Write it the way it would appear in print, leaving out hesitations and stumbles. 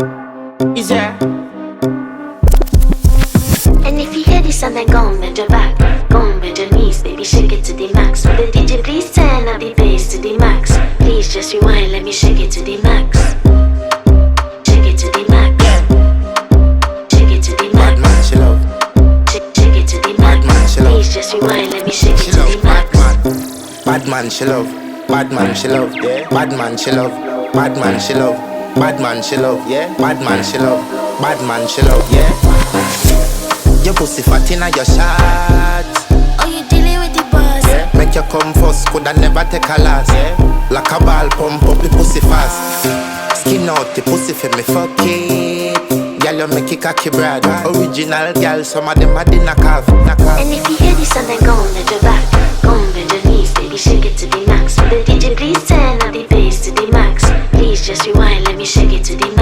Is there? And if you hear this and then go on bend your back, go on bend your knees, baby shake it to the max. Will the DJ please turn up the bass to the max? Please just rewind, let me shake it to the max. Shake it to the max. Shake it to the max. Bad man, she love. Shake it to the max. Please just rewind, let me shake it to the max. Bad man, she love. Bad man, she love. Yeah. Bad man, she love. Bad man, she love. Bad man, she love. Yeah. Bad man, she love. Bad man, she love. Yeah. Your pussy fat inna your shot. Oh, you dealing with the boss? Yeah. Make you come first, coulda never take a last. Yeah. Like a ball, pump up the pussy fast. Skin out the pussy for me fuck it. Girl, you make it cocky brad. Original girl, some of them a dinner calf. And if you hear this and then go on bend your back, go on bend your knees, baby shake it to the max. Will the DJ please turn up the bass to the max? Please just rewind, let me shake it to the max.